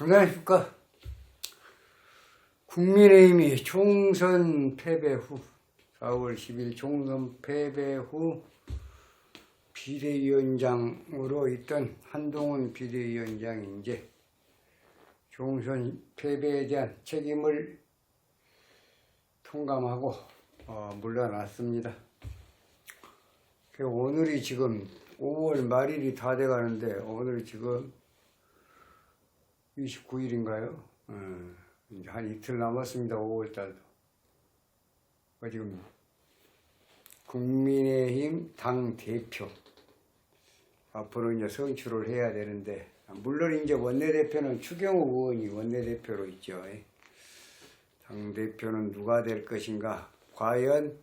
안녕하십니까. 국민의힘이 총선 패배 후 4월 10일 총선 패배 후 비대위원장으로 있던 한동훈 비대위원장이 이제 총선 패배에 대한 책임을 통감하고 물러났습니다. 오늘이 지금 5월 말일이 다 돼가는데 오늘이 지금 29일인가요? 이제 한 이틀 남았습니다. 5월달도. 지금 국민의힘 당대표 앞으로 이제 선출을 해야 되는데, 물론 이제 원내대표는 추경호 의원이 원내대표로 있죠. 당대표는 누가 될 것인가? 과연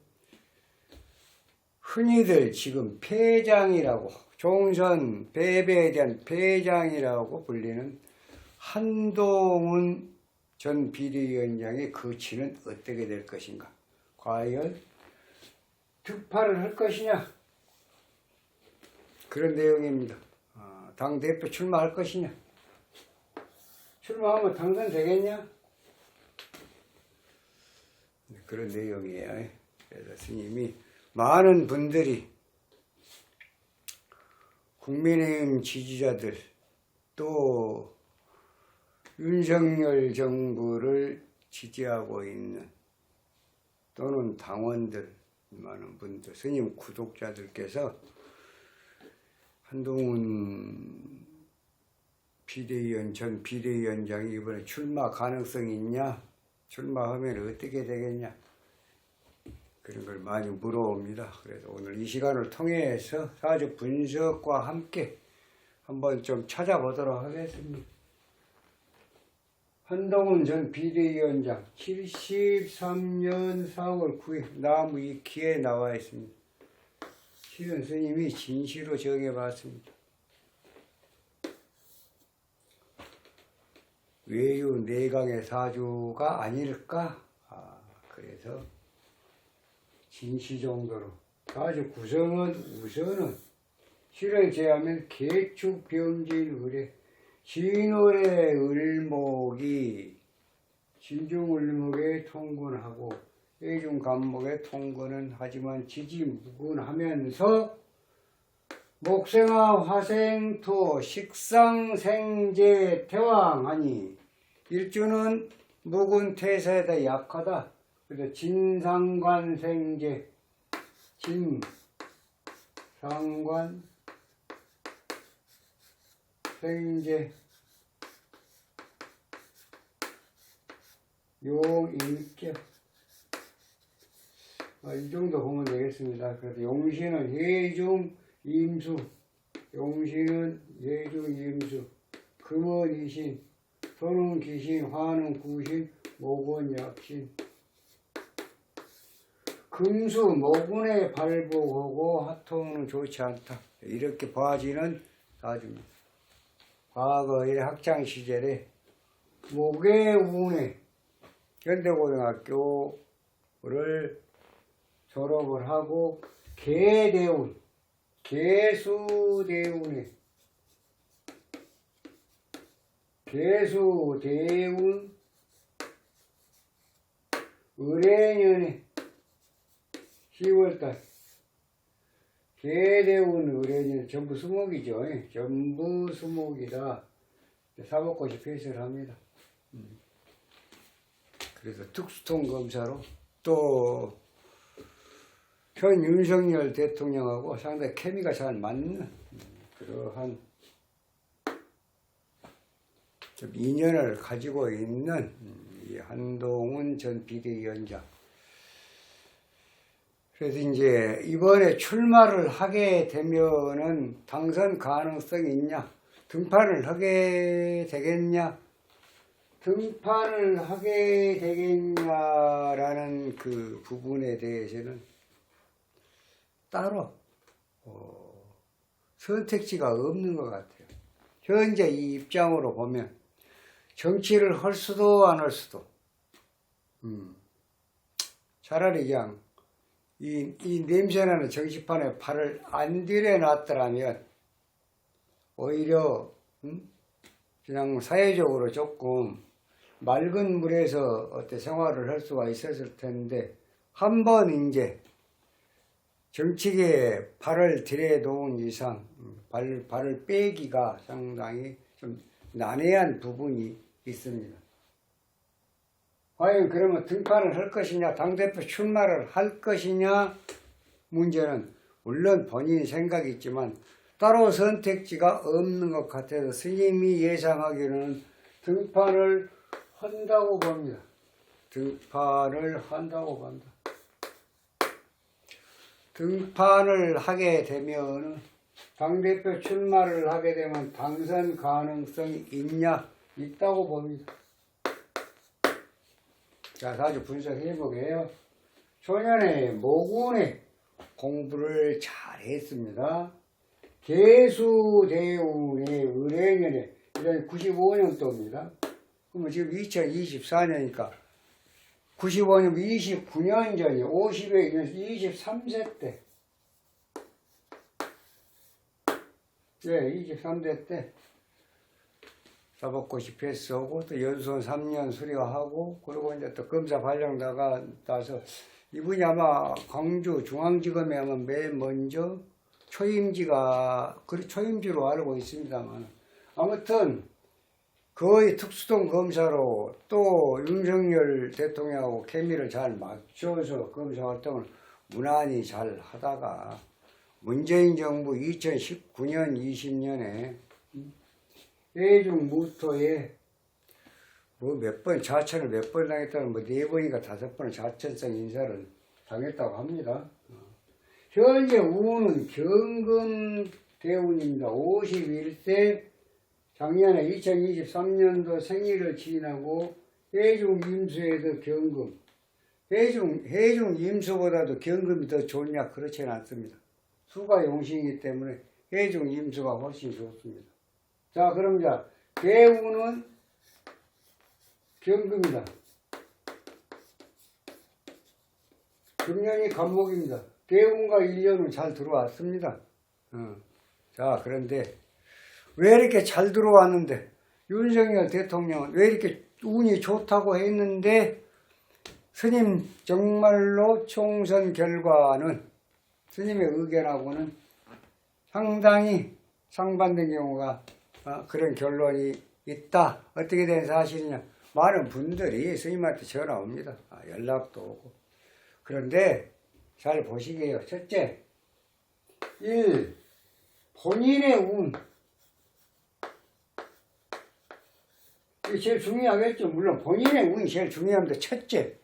흔히들 지금 패장이라고, 총선 패배에 대한 패장이라고 불리는 한동훈 전 비대위원장의 거취는 어떻게 될 것인가? 과연 득파를 할 것이냐? 그런 내용입니다. 당대표 출마할 것이냐? 출마하면 당선되겠냐? 그런 내용이에요. 그래서 스님이 많은 분들이 국민의힘 지지자들 또 윤석열 정부를 지지하고 있는 또는 당원들, 많은 분들, 스님 구독자들께서 한동훈 전 비대위원장이 이번에 출마 가능성이 있냐? 출마하면 어떻게 되겠냐? 그런 걸 많이 물어옵니다. 그래서 오늘 이 시간을 통해서 사주 분석과 함께 한번 좀 찾아보도록 하겠습니다. 한동훈 전 비대위원장 73년 4월 9일 나무 위키에 나와 있습니다. 시은 스님이 진시로 정해봤습니다. 외유 내강의 사주가 아닐까? 그래서 진시 정도로 사주 구성은 우선은 실을 제하면 개축 병진 의뢰 진월의 을목이 진중을목에 통근하고 해중간목에 통근은 하지만 지지무근하면서 목생화 화생토 식상생재 태왕하니 일주는 묵은태세에다 약하다. 그래서 진상관생재 진상관 생재 용인격 이 정도 보면 되겠습니다. 그래서 용신은 해중 임수, 용신은 해중 임수, 금은 이신, 토는 기신, 화는 구신, 목은 약신. 금수 목운에 발복하고 화통은 좋지 않다. 이렇게 봐지는 사주입니다. 과거의 학창시절에 목의 운에 현대고등학교를 졸업을 하고 개대운, 개수대운에 개수대운 을해년에 10월달 개대운 의뢰는 전부 수목이죠. 전부 수목이다. 사법고시 폐쇄를 합니다. 그래서 특수통 검사로 또 현 윤석열 대통령하고 상당히 케미가 잘 맞는 그러한 좀 인연을 가지고 있는 이 한동훈 전 비대위원장. 그래서 이제 이번에 출마를 하게 되면은 당선 가능성이 있냐? 등판을 하게 되겠냐? 등판을 하게 되겠냐라는 그 부분에 대해서는 따로 선택지가 없는 것 같아요. 현재 이 입장으로 보면 정치를 할 수도 안 할 수도. 차라리 그냥 이 냄새나는 정치판에 팔을 안 들여놨더라면 오히려 그냥 사회적으로 조금 맑은 물에서 어떤 생활을 할 수가 있었을 텐데, 한번 이제 정치계에 발을 들여놓은 이상 발을 빼기가 상당히 좀 난해한 부분이 있습니다. 과연 그러면 등판을 할 것이냐, 당대표 출마를 할 것이냐, 문제는 물론 본인 생각이 있지만 따로 선택지가 없는 것 같아서 스님이 예상하기로는 등판을 한다고 봅니다. 등판을 한다고 봅니다. 등판을 하게 되면, 당대표 출마를 하게 되면 당선 가능성이 있냐? 있다고 봅니다. 자, 사주 분석해 보게요. 초년에 모군에 공부를 잘 했습니다. 개수대운의 을해년에, 이런 95년도입니다. 그러면 지금 2024년이니까 95년 29년 전이 50에 23세 때, 네, 23세 때 사법고시 패스하고 또 연수원 3년 수료하고, 그리고 이제 또 검사 발령 나가서 이분이 아마 광주 중앙지검에 아마 맨 먼저 초임지로 알고 있습니다만, 아무튼 거의 특수동 검사로 또 윤석열 대통령하고 케미를 잘 맞춰서 검사 활동을 무난히 잘 하다가 문재인 정부 2019년 20년에 해중무토에 자천을 몇 번 당했다는 4번인가 5번은 자천성 인사를 당했다고 합니다. 현재 운은 경금 대운입니다. 51세, 작년에 2023년도 생일을 지나고 해중임수에도 경금, 해중임수보다도 경금이 더 좋냐? 그렇지는 않습니다. 수가 용신이기 때문에 해중임수가 훨씬 좋습니다. 자, 그럼 자, 대운은 경금이다. 금년이 간목입니다. 대운과 일년은 잘 들어왔습니다. 자, 그런데 왜 이렇게 잘 들어왔는데, 윤석열 대통령은 왜 이렇게 운이 좋다고 했는데, 스님 정말로 총선 결과는 스님의 의견하고는 상당히 상반된 경우가 그런 결론이 있다. 어떻게 된 사실이냐? 많은 분들이 스님한테 전화 옵니다. 연락도 오고. 그런데 잘 보시게요. 첫째, 1. 본인의 운. 이게 제일 중요하겠죠. 물론 본인의 운이 제일 중요합니다. 첫째.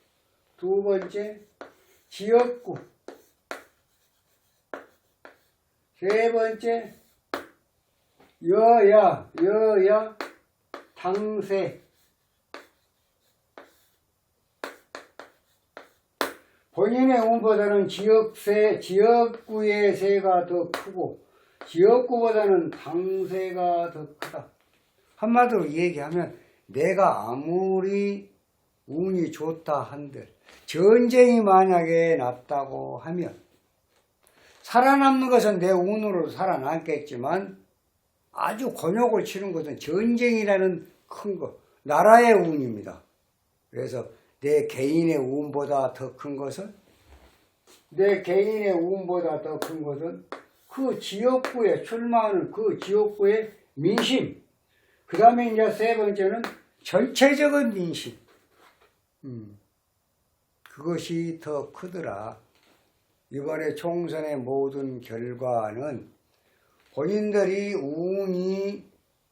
두 번째, 지역구. 세 번째, 여야, 당세. 본인의 운보다는 지역구의 세가 더 크고, 지역구보다는 당세가 더 크다. 한마디로 얘기하면, 내가 아무리 운이 좋다 한들, 전쟁이 만약에 났다고 하면, 살아남는 것은 내 운으로 살아남겠지만, 아주 곤욕을 치는 것은 전쟁이라는 큰 것, 나라의 운입니다. 그래서 내 개인의 운보다 더 큰 것은, 그 지역구에 출마하는 그 지역구의 민심. 그 다음에 이제 세 번째는 전체적인 민심. 그것이 더 크더라. 이번에 총선의 모든 결과는 본인들이 운이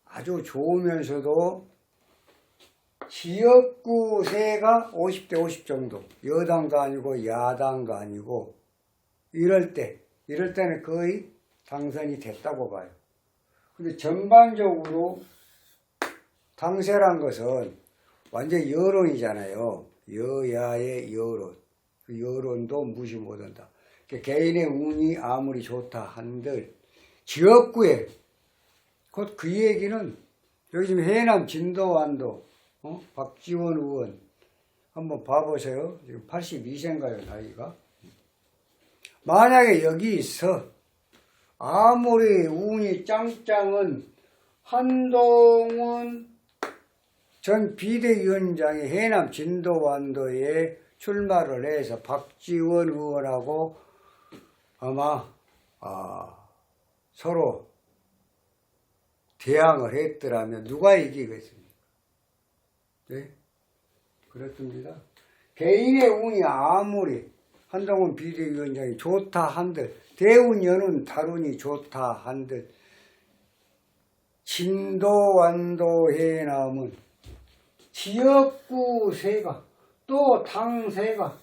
아주 좋으면서도 지역구세가 50대 50 정도, 여당도 아니고 야당도 아니고, 이럴 때는 거의 당선이 됐다고 봐요. 근데 전반적으로 당세란 것은 완전 여론이잖아요. 여야의 여론. 그 여론도 무시 못한다. 개인의 운이 아무리 좋다 한들 지역구에, 곧 그 얘기는 여기 지금 해남 진도완도 박지원 의원 한번 봐보세요. 지금 82세인가요, 나이가? 만약에 여기 있어 아무리 운이 짱짱은 한동훈 전 비대위원장이 해남 진도완도에 출마를 해서 박지원 의원하고 아마 서로 대항을 했더라면 누가 이기겠습니까? 네? 그렇습니다. 개인의 운이 아무리 한동훈 비대위원장이 좋다 한들 대운 여는 다룬이 좋다 한들 진도완도 해남은 지역구 세가 또 당세가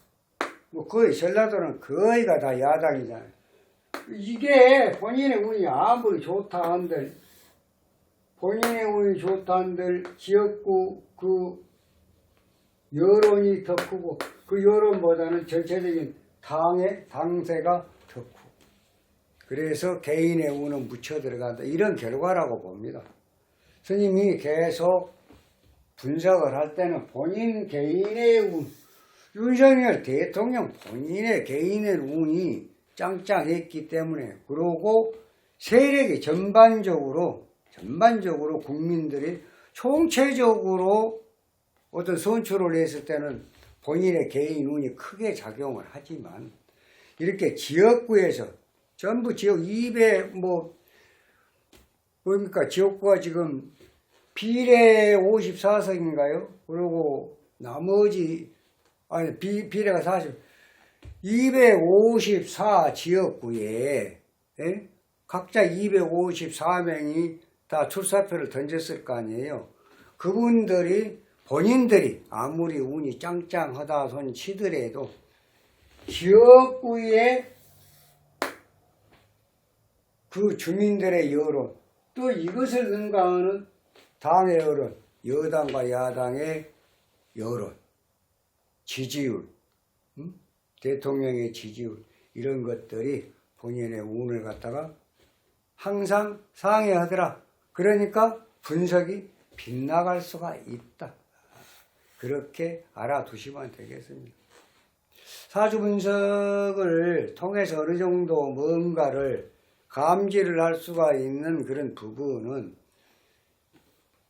뭐 거의 전라도는 거의가 다 야당이잖아요. 이게 본인의 운이 아무리 좋다 한들 본인의 운이 좋다 한들 지역구 그 여론이 더 크고 그 여론보다는 전체적인 당세가 더 크고 그래서 개인의 운은 묻혀 들어간다. 이런 결과라고 봅니다. 스님이 계속 분석을 할 때는 본인 개인의 운, 윤석열 대통령 본인의 개인의 운이 짱짱했기 때문에 그러고 세력이 전반적으로 국민들이 총체적으로 어떤 선출을 했을 때는 본인의 개인 운이 크게 작용을 하지만 이렇게 지역구에서 전부 지역 200 뭡니까 지역구가 지금 비례 54석인가요? 그리고 나머지 비례가 254 지역구에 각자 254명이 다 출사표를 던졌을 거 아니에요. 그분들이 본인들이 아무리 운이 짱짱하다 손 치더라도 지역구에 그 주민들의 여론 또 이것을 능가하는 당의 여론, 여당과 야당의 여론, 지지율, 대통령의 지지율 이런 것들이 본인의 운을 갖다가 항상 상회하더라. 그러니까 분석이 빗나갈 수가 있다. 그렇게 알아두시면 되겠습니다. 사주 분석을 통해서 어느 정도 뭔가를 감지를 할 수가 있는 그런 부분은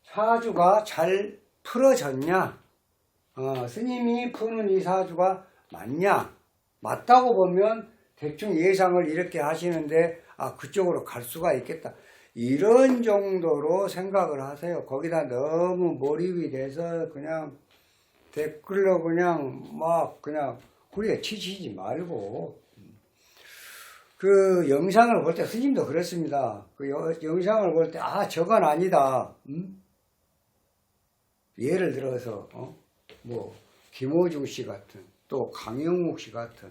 사주가 잘 풀어졌냐, 스님이 푸는 이 사주가 맞냐, 맞다고 보면 대충 예상을 이렇게 하시는데 그쪽으로 갈 수가 있겠다. 이런 정도로 생각을 하세요. 거기다 너무 몰입이 돼서 그냥 댓글로 그냥 후리에 치시지 말고 그 영상을 볼 때 스님도 그렇습니다. 그 영상을 볼 때 저건 아니다. 예를 들어서 김호중 씨 같은 또 강영욱 씨 같은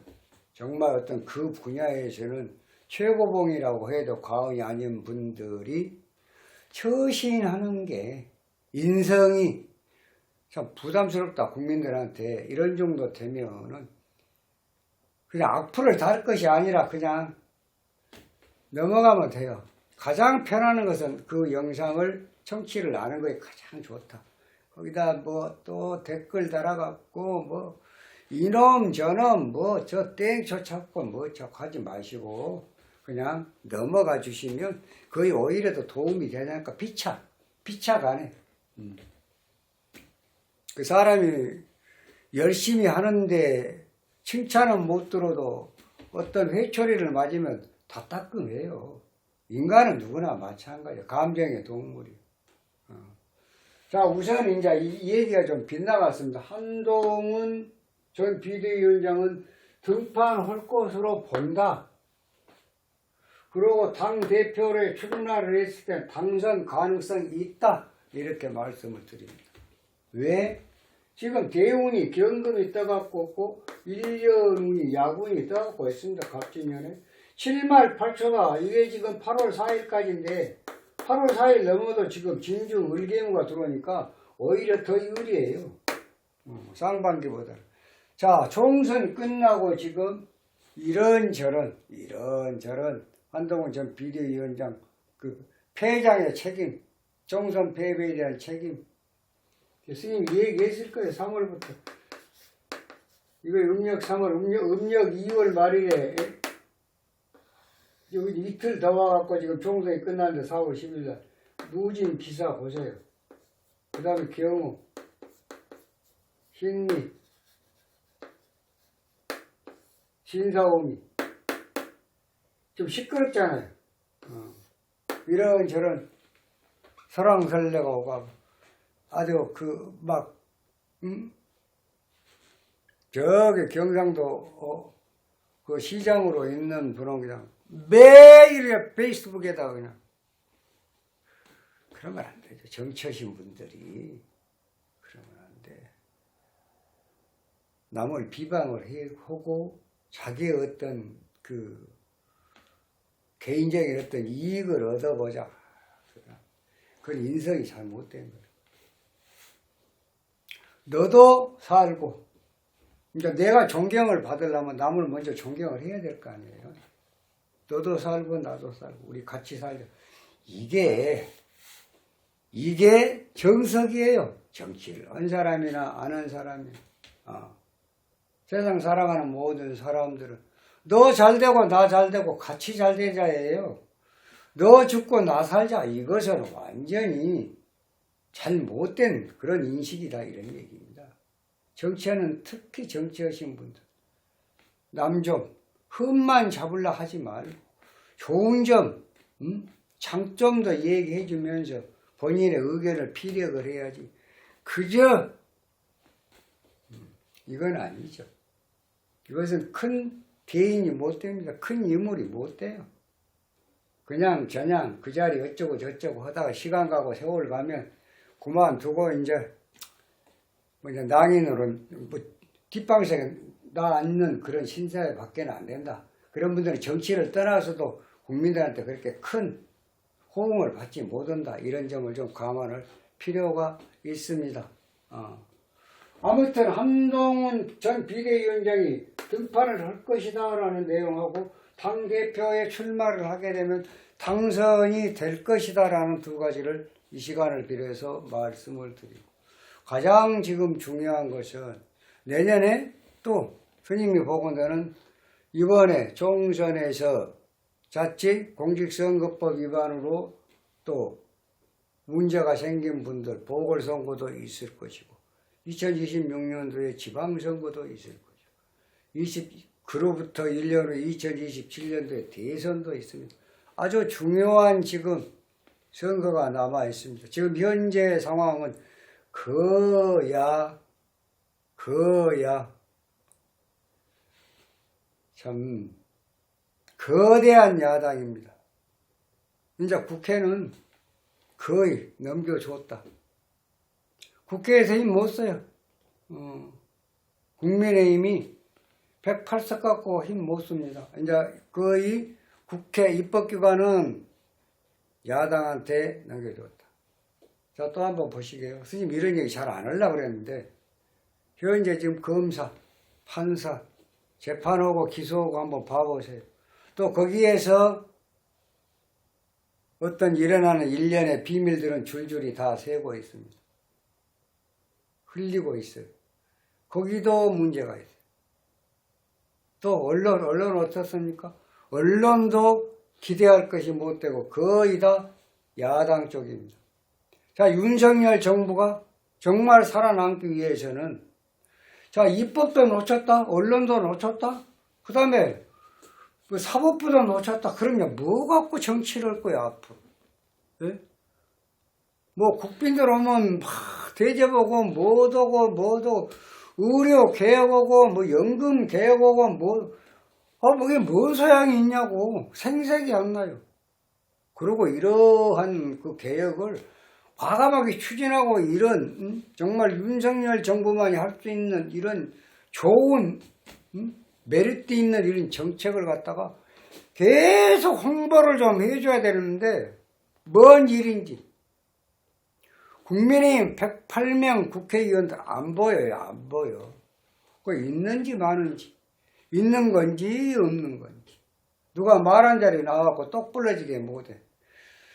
정말 어떤 그 분야에서는 최고봉이라고 해도 과언이 아닌 분들이 처신하는 게 인성이 참 부담스럽다. 국민들한테 이런 정도 되면은 그냥 악플을 달 것이 아니라 그냥 넘어가면 돼요. 가장 편한 것은 그 영상을 청취를 하는 것이 가장 좋다. 거기다 또 댓글 달아갖고 이놈 저놈 저 땡 저 찾고 저 하지 마시고 그냥 넘어가 주시면 거의 오히려 더 도움이 되니까 피차가네. 그 사람이 열심히 하는데 칭찬은 못 들어도 어떤 회초리를 맞으면 다 따끔해요. 인간은 누구나 마찬가지예요. 감정의 동물이에요. 자, 우선 이제 이 얘기가 좀 빗나갔습니다. 한동훈 전 비대위원장은 등판할 것으로 본다. 그리고 당대표를 출마를 했을 때 당선 가능성이 있다. 이렇게 말씀을 드립니다. 왜? 지금 대운이 경금이 떠갖고 없고 1년운이 야군이 떠갖고 있습니다. 갑진년에 7말 8초가 이게 지금 8월 4일까지인데 8월 4일 넘어도 지금 진중 을개무가 들어오니까 오히려 더 유리해요. 상반기보다. 자, 총선 끝나고 지금 이런저런 한동훈 전 비대위원장 그 패장의 책임, 총선 패배에 대한 책임 스님이 얘기했을 거예요. 3월부터. 이거 음력 3월, 음력 2월 말일에 여기 이틀 더 와갖고 지금 총선이 끝났는데 4월 10일 날 무진, 비사 보세요. 그 다음에 경우, 신미, 신사오미. 좀 시끄럽잖아요. 이런저런 설왕설래가 오가고 아주 저기 경상도 그 시장으로 있는 분은 그냥 매일 페이스북에다 그냥 그러면 안 되죠. 정치하신 분들이 그러면 안 돼. 남을 비방을 하고 자기의 어떤 그 개인적인 어떤 이익을 얻어보자. 그건 인성이 잘못된 거예요. 너도 살고, 그러니까 내가 존경을 받으려면 남을 먼저 존경을 해야 될 거 아니에요. 너도 살고 나도 살고 우리 같이 살자. 이게 정석이에요. 정치를 한 사람이나 안 한 사람이나 세상 살아가는 모든 사람들은 너 잘되고 나 잘되고 같이 잘되자예요. 너 죽고 나 살자. 이것은 완전히 잘못된 그런 인식이다 이런 얘기입니다. 정치하는 특히 정치하신 분들 남 좀 흠만 잡으려 하지 말고 좋은 점 장점도 얘기해 주면서 본인의 의견을 피력을 해야지 그저 이건 아니죠. 이것은 큰 대인이 못 됩니다. 큰 인물이 못 돼요. 그냥 그 자리 어쩌고 저쩌고 하다가 시간 가고 세월 가면 그만두고 이제 낭인으로 뒷방석에 나 앉는 그런 신사에 밖에는 안 된다. 그런 분들은 정치를 떠나서도 국민들한테 그렇게 큰 호응을 받지 못한다. 이런 점을 좀 감안할 필요가 있습니다. 아무튼 한동훈 전 비대위원장이 등판을 할 것이다 라는 내용하고 당대표에 출마를 하게 되면 당선이 될 것이다 라는 두 가지를 이 시간을 빌어서 말씀을 드리고 가장 지금 중요한 것은 내년에 또 스님이 보건대는 이번에 총선에서 자칫 공직선거법 위반으로 또 문제가 생긴 분들 보궐선거도 있을 것이고 2026년도에 지방선거도 있을 것이고 그로부터 1년 후 2027년도에 대선도 있습니다. 아주 중요한 지금 선거가 남아 있습니다. 지금 현재 상황은 거야 참 거대한 야당입니다. 이제 국회는 거의 넘겨줬다. 국회에서 힘 못 써요. 국민의힘이 108석 갖고 힘 못 씁니다. 이제 거의 국회 입법기관은 야당한테 넘겨줬다. 자, 또 한번 보시게요. 스님 이런 얘기 잘 안 하려고 그랬는데 현재 지금 검사, 판사, 재판하고 기소하고 한번 봐보세요. 또 거기에서 어떤 일어나는 일련의 비밀들은 줄줄이 다 새고 있습니다. 흘리고 있어요. 거기도 문제가 있어요. 또 언론 어떻습니까? 언론도 기대할 것이 못 되고 거의 다 야당 쪽입니다. 자, 윤석열 정부가 정말 살아남기 위해서는 자, 입법도 놓쳤다, 언론도 놓쳤다, 그 다음에 그 사법부도 놓쳤다. 그러면 뭐 갖고 정치를 할 거야 앞으로? 예? 뭐 국빈들 오면 막 대접하고 뭐도 의료 개혁하고 뭐 연금 개혁하고 그게 뭔 소양이 있냐고 생색이 안 나요. 그리고 이러한 그 개혁을 과감하게 추진하고 이런 정말 윤석열 정부만이 할 수 있는 이런 좋은 메리트 있는 이런 정책을 갖다가 계속 홍보를 좀 해줘야 되는데 뭔 일인지 국민의힘 108명 국회의원들 안 보여요. 안 보여. 그 있는지 마는지 있는 건지 없는 건지 누가 말한 자리에 나와갖고 똑 부러지게 못해.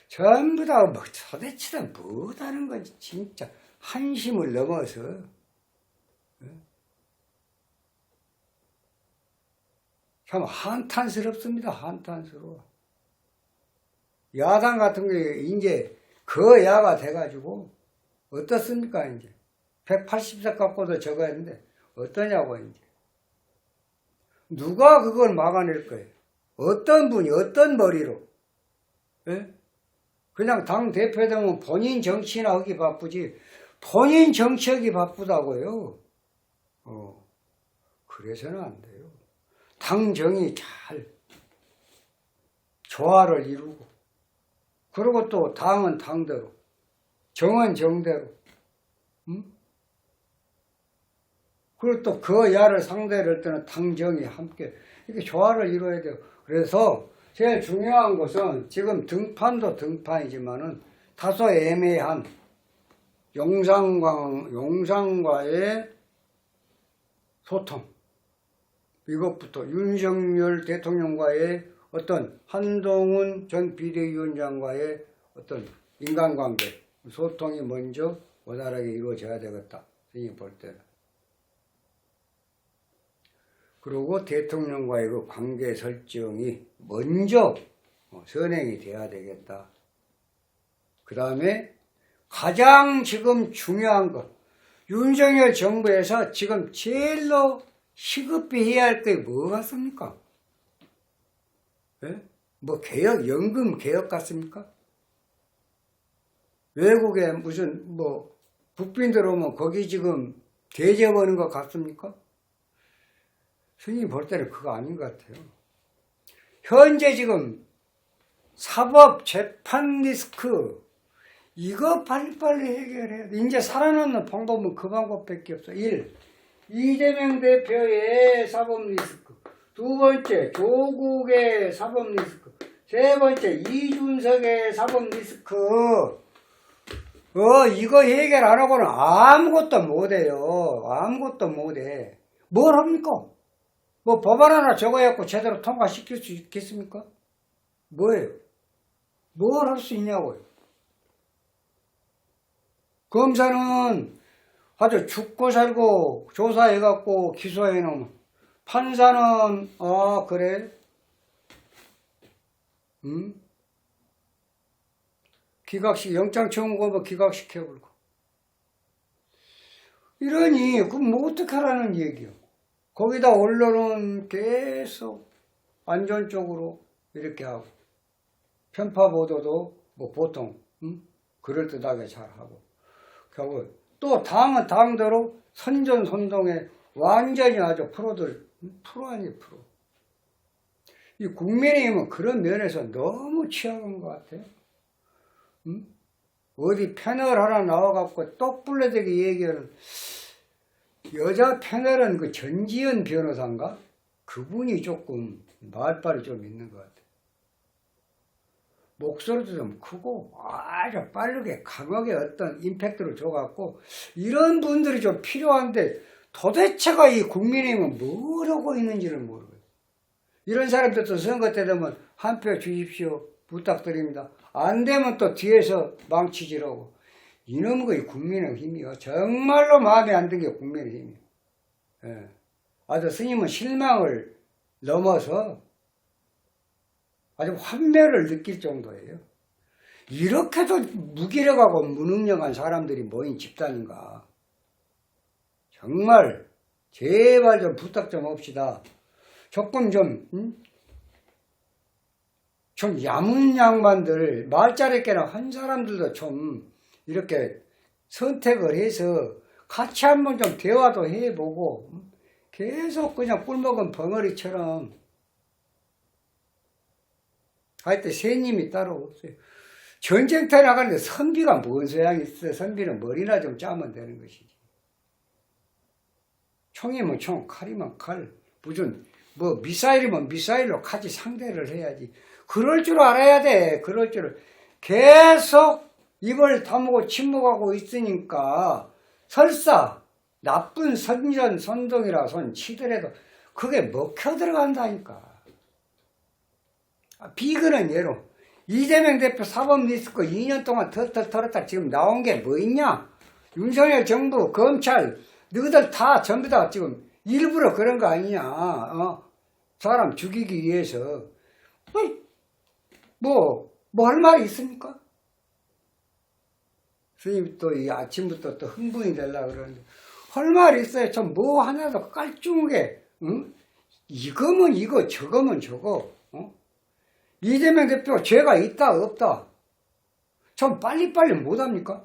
전부 다 뭐 도대체 뭐다는 건지 진짜 한심을 넘어서 참 한탄스럽습니다. 한탄스러워. 야당 같은 경우에 이제 그 야가 돼가지고 어떻습니까 이제 180석 갖고도 저거 했는데 어떠냐고 이제 누가 그걸 막아낼 거예요? 어떤 분이 어떤 머리로? 예? 그냥 당 대표 되면 본인 정치나 하기 바쁘지 본인 정치하기 바쁘다고요. 그래서는 안 돼요. 당정이 잘 조화를 이루고 그리고 또 당은 당대로 정은 정대로 그리고 또 그 야를 상대로 할 때는 당정이 함께 이렇게 조화를 이루어야 돼요. 그래서 제일 중요한 것은 지금 등판도 등판이지만은 다소 애매한 용상과의 소통 이것부터 윤석열 대통령과의 어떤 한동훈 전 비대위원장과의 어떤 인간관계 소통이 먼저 원활하게 이루어져야 되겠다. 선생님 볼 때는. 그리고 대통령과의 그 관계 설정이 먼저 선행이 돼야 되겠다. 그 다음에 가장 지금 중요한 것 윤석열 정부에서 지금 제일로 시급히 해야 할 게 뭐 같습니까? 예? 뭐 개혁, 연금 개혁 같습니까? 외국에 무슨 뭐 국빈들 오면 거기 지금 대접하는 것 같습니까? 스님 볼 때는 그거 아닌 것 같아요. 현재 지금 사법 재판 리스크 이거 빨리빨리 해결해야 돼. 이제 살아남는 방법은 그 방법밖에 없어. 1. 이재명 대표의 사법 리스크. 두 번째, 조국의 사법 리스크. 세 번째, 이준석의 사법 리스크. 이거 해결 안 하고는 아무것도 못해요. 아무것도 못해. 뭘 합니까? 뭐 법안 하나 적어갖고 제대로 통과시킬 수 있겠습니까? 뭐예요? 뭘 할 수 있냐고요. 검사는 아주 죽고 살고 조사해갖고 기소해놓으면 판사는 그래? 영장 청구하면 기각시켜버리고 이러니 그럼 뭐 어떻게 하라는 얘기요. 거기다 언론은 계속 안전적으로 이렇게 하고 편파 보도도 뭐 보통 그럴듯하게 잘하고 결국 또 당은 당대로 선전선동에 완전히 아주 프로들 프로 아니 프로. 이 국민의힘은 그런 면에서 너무 취약한 것 같아요. 어디 패널 하나 나와갖고 똑불러대기 얘기하는 여자 패널은 그 전지현 변호사인가? 그분이 조금 말빨이 좀 있는 것 같아요. 목소리도 좀 크고 아주 빠르게 강하게 어떤 임팩트를 줘갖고 이런 분들이 좀 필요한데 도대체가 이 국민의힘은 뭘 하고 있는지를 모르겠어요. 이런 사람들도 선거 때 되면 한 표 주십시오 부탁드립니다. 안 되면 또 뒤에서 망치지라고. 이놈의 이 국민의힘이요. 정말로 마음에 안 든 게 국민의힘이에요. 예. 아주 스님은 실망을 넘어서 아주 환멸을 느낄 정도예요. 이렇게도 무기력하고 무능력한 사람들이 모인 집단인가. 정말 제발 좀 부탁 좀 합시다. 조금 좀 야문 양반들 말자리깨나 한 사람들도 좀 이렇게 선택을 해서 같이 한번 좀 대화도 해보고 계속 그냥 꿀먹은 벙어리처럼 하여튼 새님이 따로 없어요. 전쟁터에 나가는데 선비가 뭔 소양이 있어요. 선비는 머리나 좀 짜면 되는 것이지. 총이면 총, 칼이면 칼, 무슨 뭐 미사일이면 미사일로 같이 상대를 해야지. 그럴 줄 알아야 돼. 그럴 줄. 계속 입을 다물고 침묵하고 있으니까 설사 나쁜 선전 선동이라 손 치더라도 그게 먹혀 들어간다니까. 비근은 예로 이재명 대표 사법 리스크 2년 동안 털털 털었다 지금 나온 게 뭐 있냐? 윤석열 정부, 검찰, 너희들 다 전부 다 지금 일부러 그런 거 아니냐? 사람 죽이기 위해서 뭐 할 말이 있습니까? 스님이 또 이 아침부터 또 흥분이 되려고 그러는데, 할 말이 있어요. 좀 뭐 하나도 깔끔하게, 응? 이거면 이거, 저거면 저거, 이재명 대표 죄가 있다, 없다. 좀 빨리빨리 못합니까?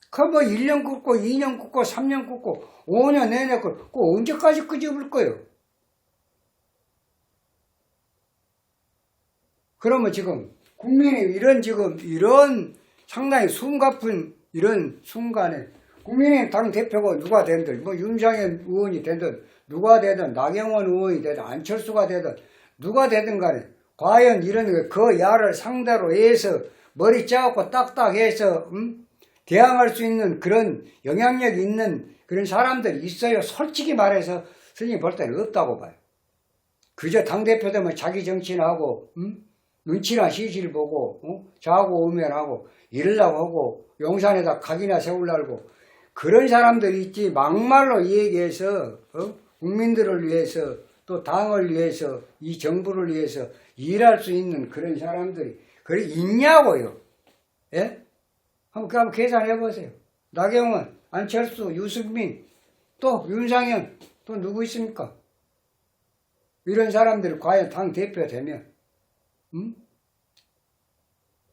그 뭐 1년 긋고, 2년 긋고, 3년 긋고, 5년 내내 긋고, 언제까지 끄집을 거예요? 그러면 지금, 국민이 이런 상당히 숨가쁜 이런 순간에, 국민의힘 당대표가 누가 되든, 뭐 윤상현 의원이 되든, 누가 되든, 나경원 의원이 되든, 안철수가 되든, 누가 되든 간에, 과연 이런 그 야를 상대로 해서 머리 짜고 딱딱해서, 대항할 수 있는 그런 영향력 있는 그런 사람들이 있어요. 솔직히 말해서 스님이 볼 때는 없다고 봐요. 그저 당대표 되면 자기 정치나 하고, 눈치나 시실 보고, 자고 오면 하고, 이러려고 하고, 용산에다 각이나 세우려고, 그런 사람들이 있지, 막말로 얘기해서, 국민들을 위해서, 또 당을 위해서, 이 정부를 위해서 일할 수 있는 그런 사람들이, 그래, 있냐고요. 예? 한번 계산해 보세요. 나경원, 안철수, 유승민, 또 윤상현, 또 누구 있습니까? 이런 사람들이 과연 당 대표 되면,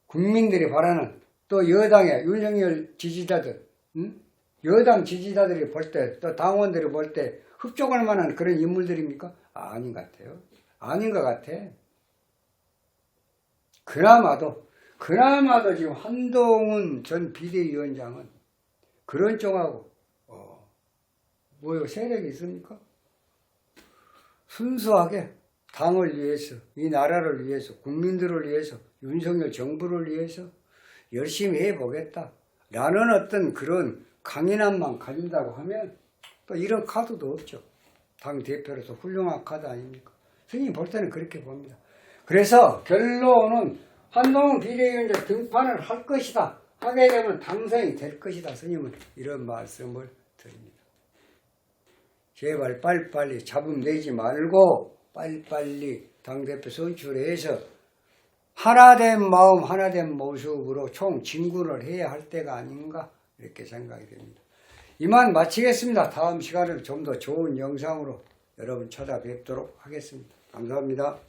국민들이 바라는 또 여당의 윤석열 지지자들, 여당 지지자들이 볼 때, 또 당원들이 볼 때 흡족할 만한 그런 인물들입니까? 아닌 것 같아요. 아닌 것 같아. 그나마도 지금 한동훈 전 비대위원장은 그런 쪽하고, 뭐요, 세력이 있습니까? 순수하게 당을 위해서, 이 나라를 위해서, 국민들을 위해서, 윤석열 정부를 위해서 열심히 해보겠다 라는 어떤 그런 강인함만 가진다고 하면 또 이런 카드도 없죠. 당대표로서 훌륭한 카드 아닙니까? 스님이 볼 때는 그렇게 봅니다. 그래서 결론은 한동훈 비대위원장 등판을 할 것이다. 하게 되면 당선이 될 것이다. 스님은 이런 말씀을 드립니다. 제발 빨리빨리 잡음 내지 말고 빨리빨리 당대표 선출해서 하나된 마음, 하나된 모습으로 총 진군을 해야 할 때가 아닌가 이렇게 생각이 됩니다. 이만 마치겠습니다. 다음 시간에 좀 더 좋은 영상으로 여러분 찾아뵙도록 하겠습니다. 감사합니다.